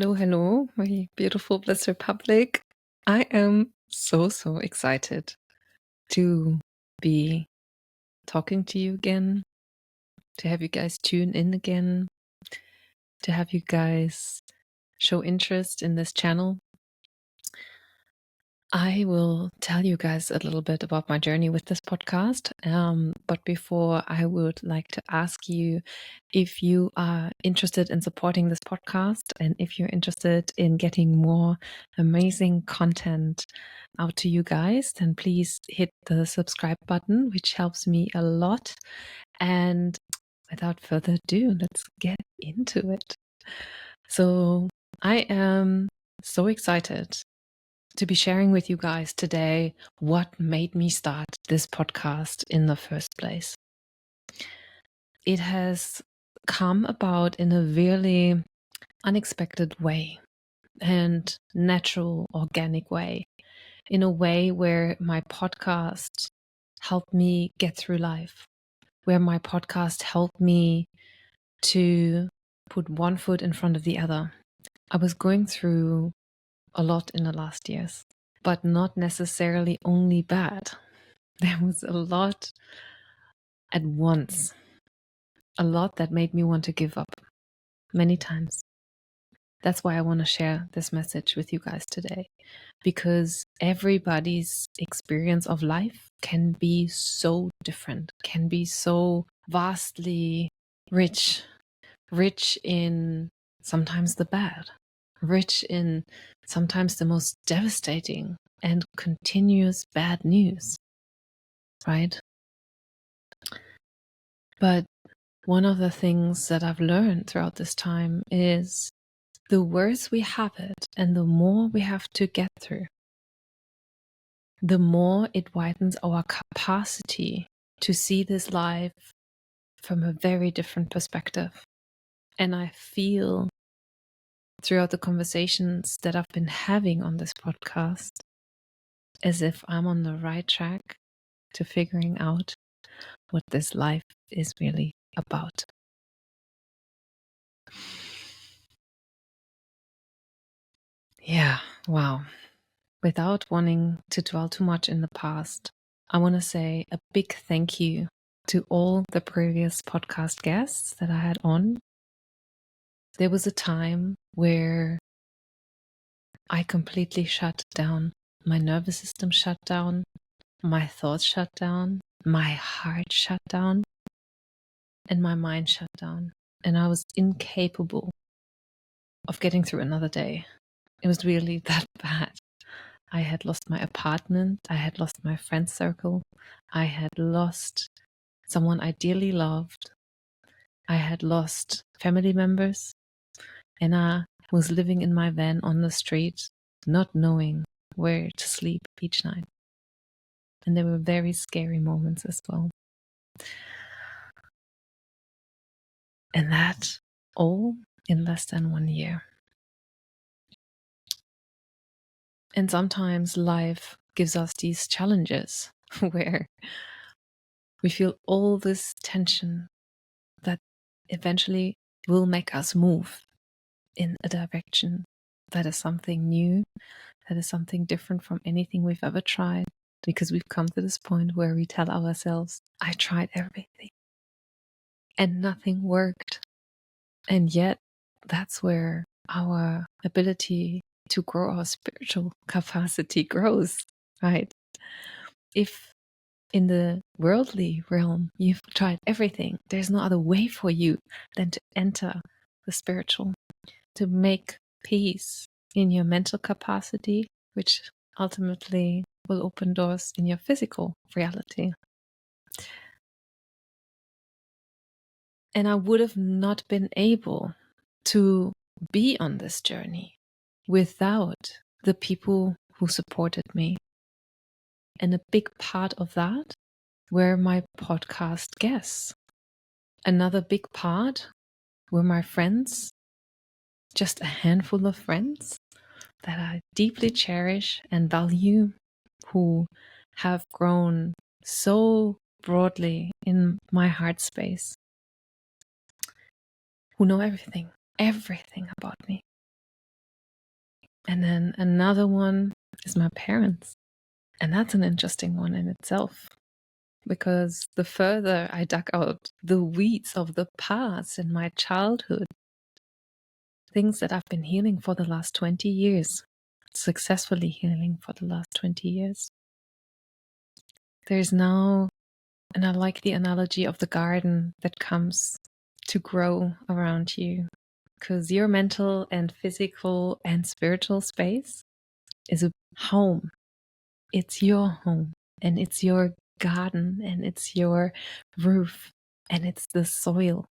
Hello, my beautiful Bliss Republic. I am so excited to be talking to you again, to have you guys tune in again, to have you guys show interest in this channel. I will tell you guys a little bit about my journey with this podcast. But before, I would like to ask you if you are interested in supporting this podcast and if you're interested in getting more amazing content out to you guys, then please hit the subscribe button, which helps me a lot. And without further ado, let's get into it. So I am so excited to be sharing with you guys today what made me start this podcast in the first place. It has come about in a really unexpected way and natural, organic way, in a way where my podcast helped me get through life, where my podcast helped me to put one foot in front of the other. I was going through a lot in the last years, but not necessarily only bad. There was a lot at once, a lot that made me want to give up many times. That's why I want to share this message with you guys today, because everybody's experience of life can be so different, can be so vastly rich in sometimes the bad, rich in sometimes the most devastating and continuous bad news, right? But one of the things that I've learned throughout this time is the worse we have it and the more we have to get through, the more it widens our capacity to see this life from a very different perspective. And I feel throughout the conversations that I've been having on this podcast as if I'm on the right track to figuring out what this life is really about. Yeah, wow. Without wanting to dwell too much in the past, I want to say a big thank you to all the previous podcast guests that I had on. There was a time where I completely shut down. My nervous system shut down. My thoughts shut down. My heart shut down. And my mind shut down. And I was incapable of getting through another day. It was really that bad. I had lost my apartment. I had lost my friend circle. I had lost someone I dearly loved. I had lost family members. And I was living in my van on the street, not knowing where to sleep each night. And there were very scary moments as well. And that all in less than 1 year. And sometimes life gives us these challenges where we feel all this tension that eventually will make us move in a direction that is something new, that is something different from anything we've ever tried, because we've come to this point where we tell ourselves, I tried everything and nothing worked. And yet that's where our ability to grow our spiritual capacity grows, right? If in the worldly realm you've tried everything, there's no other way for you than to enter the spiritual, to make peace in your mental capacity, which ultimately will open doors in your physical reality. And I would have not been able to be on this journey without the people who supported me. And a big part of that were my podcast guests. Another big part were my friends, just a handful of friends that I deeply cherish and value, who have grown so broadly in my heart space, who know everything about me. And then another one is my parents. And that's an interesting one in itself, because the further I dug out the weeds of the past in my childhood, things that I've been healing for the last 20 years, successfully healing for the last 20 years, there's now, and I like the analogy of the garden that comes to grow around you, because your mental and physical and spiritual space is a home. It's your home, and it's your garden, and it's your roof, and it's the soil.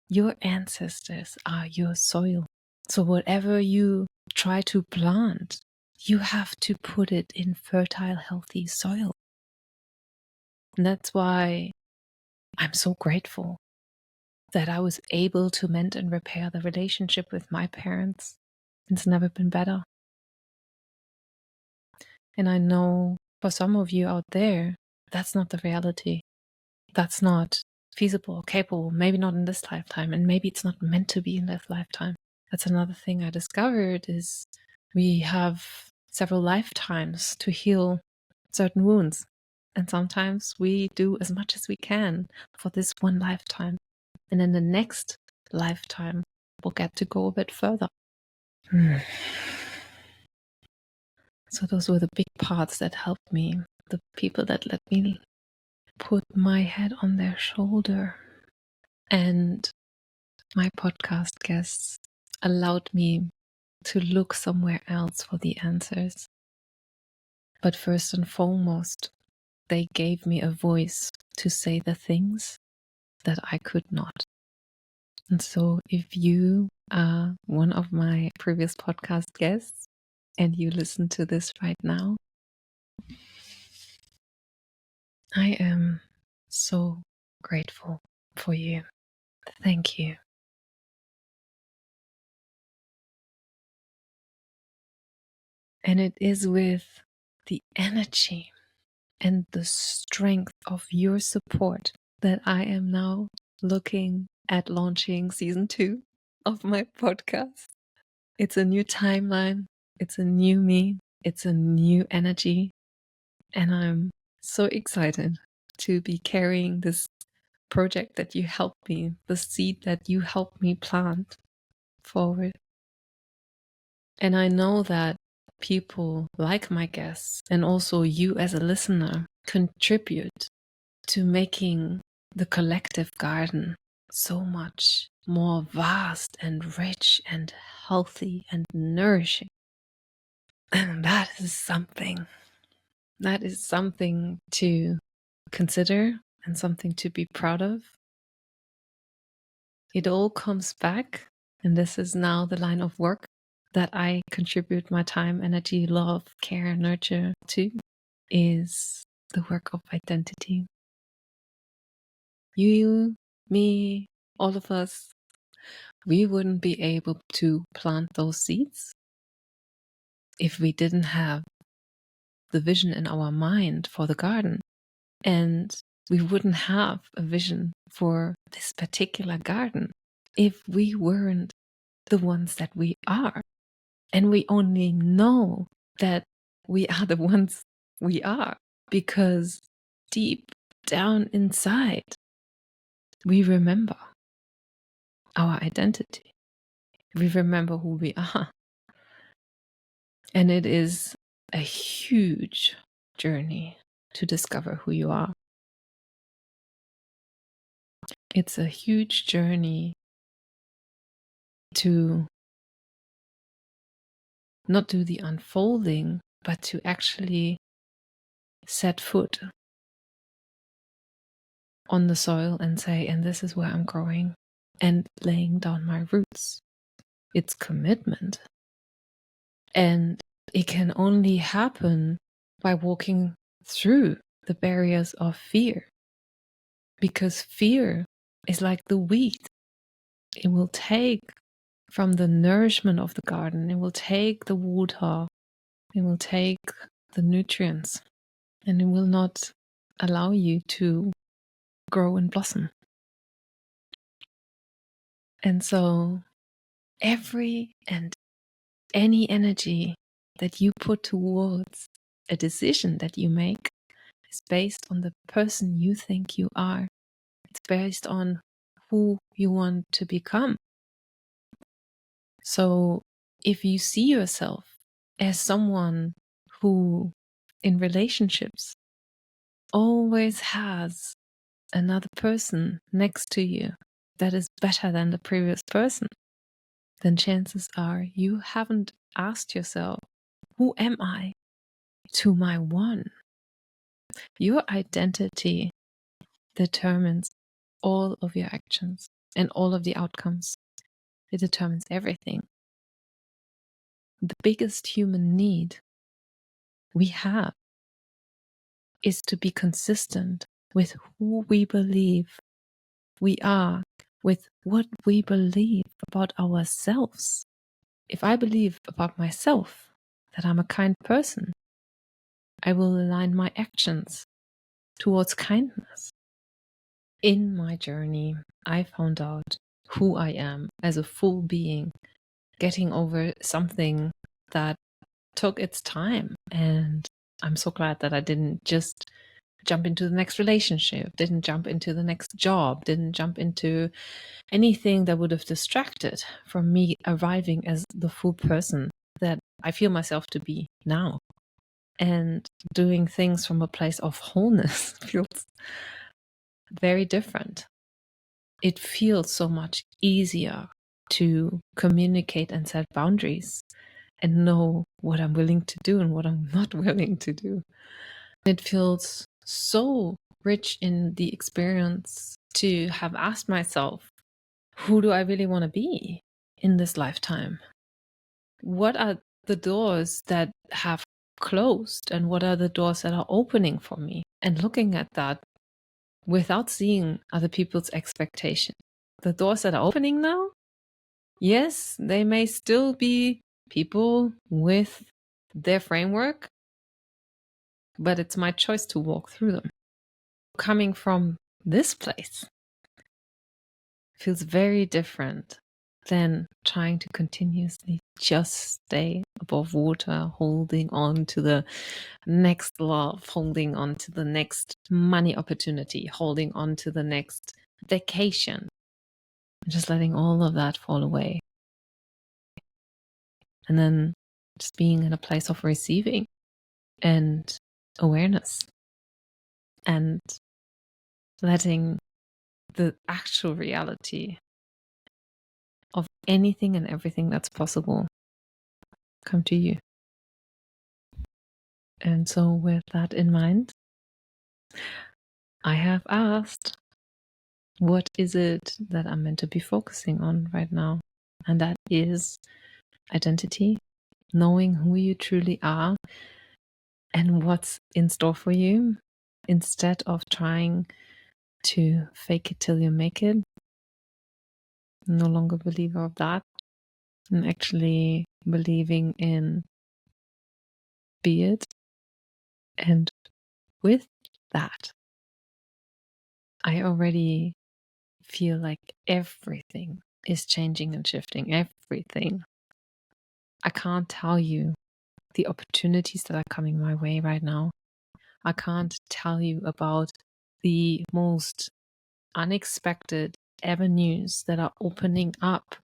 Your ancestors are your soil. So whatever you try to plant, you have to put it in fertile, healthy soil. And that's why I'm so grateful that I was able to mend and repair the relationship with my parents. It's never been better. And I know for some of you out there, that's not the reality. That's not feasible or capable, maybe not in this lifetime, and maybe it's not meant to be in this lifetime. That's another thing I discovered, is we have several lifetimes to heal certain wounds. And sometimes we do as much as we can for this one lifetime. And in the next lifetime, we'll get to go a bit further. So those were the big parts that helped me, the people that let me put my head on their shoulder. And my podcast guests allowed me to look somewhere else for the answers. But first and foremost, they gave me a voice to say the things that I could not. And so if you are one of my previous podcast guests and you listen to this right now, I am so grateful for you. Thank you. And it is with the energy and the strength of your support that I am now looking at launching season 2 of my podcast. It's a new timeline. It's a new me. It's a new energy. And I'm so excited to be carrying this project that you helped me, the seed that you helped me plant forward. And I know that people like my guests and also you as a listener contribute to making the collective garden so much more vast and rich and healthy and nourishing. And that is something to consider and something to be proud of. It all comes back, and this is now the line of work that I contribute my time, energy, love, care, nurture to, is the work of identity. You, me, all of us, we wouldn't be able to plant those seeds if we didn't have the vision in our mind for the garden. And we wouldn't have a vision for this particular garden if we weren't the ones that we are. And we only know that we are the ones we are because deep down inside, we remember our identity. We remember who we are. And it is a huge journey to discover who you are. It's a huge journey to not do the unfolding, but to actually set foot on the soil and say, and this is where I'm growing, and laying down my roots. It's commitment. And it can only happen by walking through the barriers of fear. Because fear is like the weed. It will take from the nourishment of the garden, it will take the water, it will take the nutrients, and it will not allow you to grow and blossom. And so every and any energy that you put towards a decision that you make is based on the person you think you are. It's based on who you want to become. So if you see yourself as someone who in relationships always has another person next to you that is better than the previous person, then chances are you haven't asked yourself, who am I to my one? Your identity determines all of your actions and all of the outcomes. It determines everything. The biggest human need we have is to be consistent with who we believe we are, with what we believe about ourselves. If I believe about myself that I'm a kind person, I will align my actions towards kindness. In my journey, I found out who I am as a full being, getting over something that took its time. And I'm so glad that I didn't just jump into the next relationship, didn't jump into the next job, didn't jump into anything that would have distracted from me arriving as the full person that I feel myself to be now. And doing things from a place of wholeness feels very different. It feels so much easier to communicate and set boundaries and know what I'm willing to do and what I'm not willing to do. It feels so rich in the experience to have asked myself, who do I really want to be in this lifetime? What are the doors that have closed and what are the doors that are opening for me? And looking at that without seeing other people's expectation. The doors that are opening now, yes, they may still be people with their framework, but it's my choice to walk through them. Coming from this place feels very different than trying to continuously just stay above water, holding on to the next love, holding on to the next money opportunity, holding on to the next vacation, just letting all of that fall away. And then just being in a place of receiving and awareness and letting the actual reality of anything and everything that's possible come to you. And so with that in mind, I have asked, what is it that I'm meant to be focusing on right now? And that is identity, knowing who you truly are and what's in store for you, instead of trying to fake it till you make it. No longer a believer of that. I'm actually believing in be it. And with that, I already feel like everything is changing and shifting. Everything. I can't tell you the opportunities that are coming my way right now. I can't tell you about the most unexpected avenues that are opening up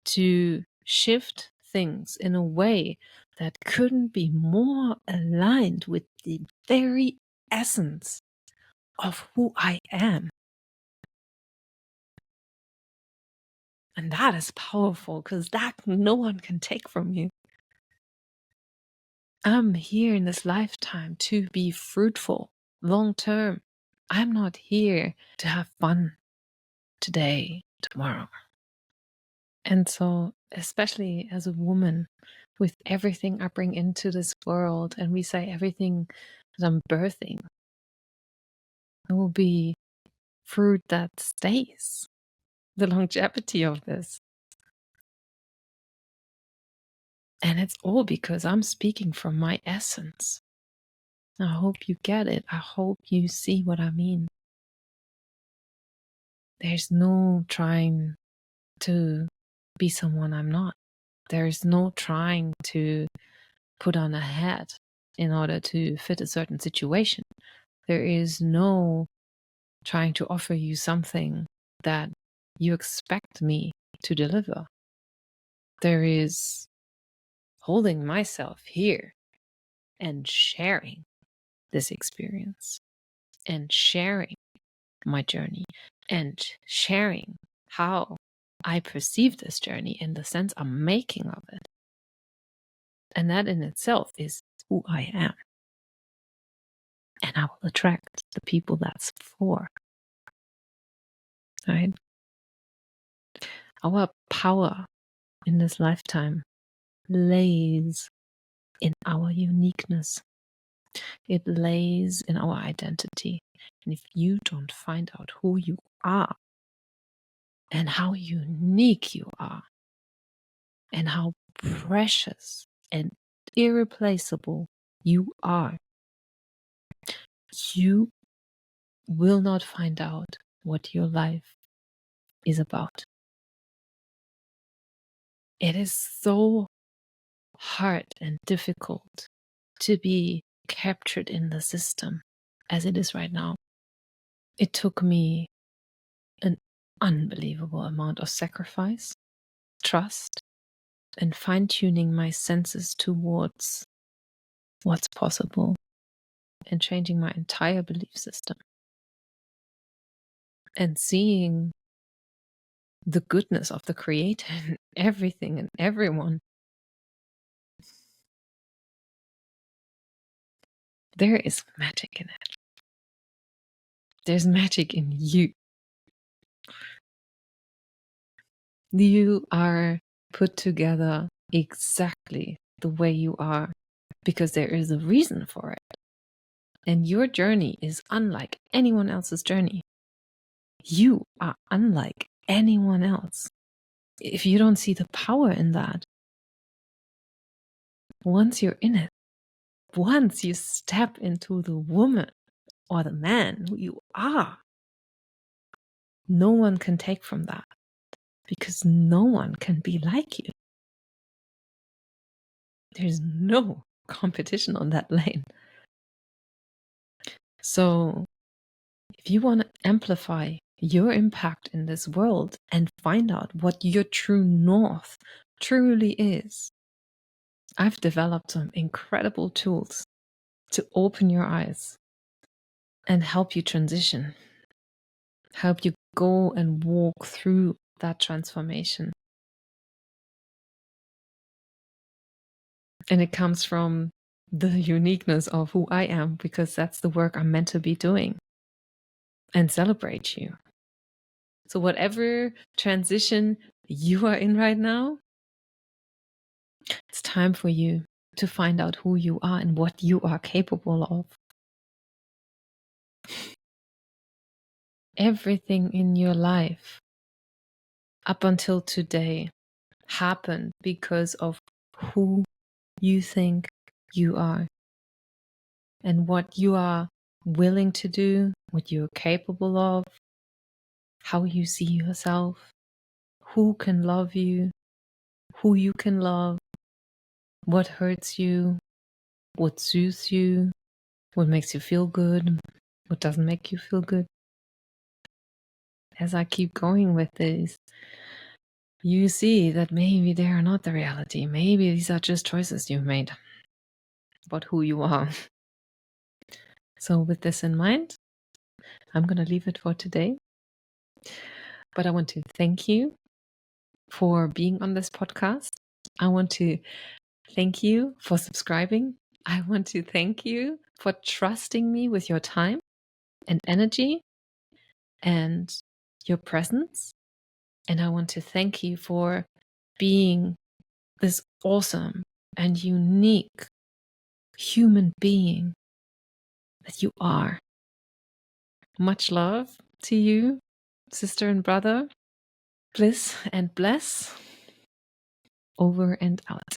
to shift things in a way that couldn't be more aligned with the very essence of who I am. And that is powerful because that no one can take from you. I'm here in this lifetime to be fruitful long term. I'm not here to have fun today, tomorrow. And so, especially as a woman, with everything I bring into this world, and we say everything that I'm birthing, it will be fruit that stays, the longevity of this. And it's all because I'm speaking from my essence. I hope you get it. I hope you see what I mean. There's no trying to be someone I'm not. There is no trying to put on a hat in order to fit a certain situation. There is no trying to offer you something that you expect me to deliver. There is holding myself here and sharing this experience and sharing my journey and sharing how I perceive this journey in the sense I'm making of it. And that in itself is who I am. And I will attract the people that's for. Right? Our power in this lifetime lays in our uniqueness. It lays in our identity. And if you don't find out who you are and how unique you are and how precious and irreplaceable you are, you will not find out what your life is about. It is so hard and difficult to be captured in the system as it is right now. It took me an unbelievable amount of sacrifice, trust, and fine-tuning my senses towards what's possible and changing my entire belief system and seeing the goodness of the Creator in everything and everyone. There is magic in it. There's magic in you. You are put together exactly the way you are because there is a reason for it. And your journey is unlike anyone else's journey. You are unlike anyone else. If you don't see the power in that, once you're in it, once you step into the woman or the man who you are, no one can take from that because no one can be like you. There's no competition on that lane. So if you want to amplify your impact in this world and find out what your true north truly is, I've developed some incredible tools to open your eyes and help you transition, help you go and walk through that transformation. And it comes from the uniqueness of who I am, because that's the work I'm meant to be doing, and celebrate you. So whatever transition you are in right now, it's time for you to find out who you are and what you are capable of. Everything in your life up until today happened because of who you think you are and what you are willing to do, what you're capable of, how you see yourself, who can love you, who you can love, what hurts you, what soothes you, what makes you feel good, what doesn't make you feel good. As I keep going with this, you see that maybe they are not the reality. Maybe these are just choices you've made about who you are. So with this in mind, I'm going to leave it for today. But I want to thank you for being on this podcast. I want to thank you for subscribing. I want to thank you for trusting me with your time and energy and your presence. And I want to thank you for being this awesome and unique human being that you are. Much love to you, sister and brother. Bliss and bless. Over and out.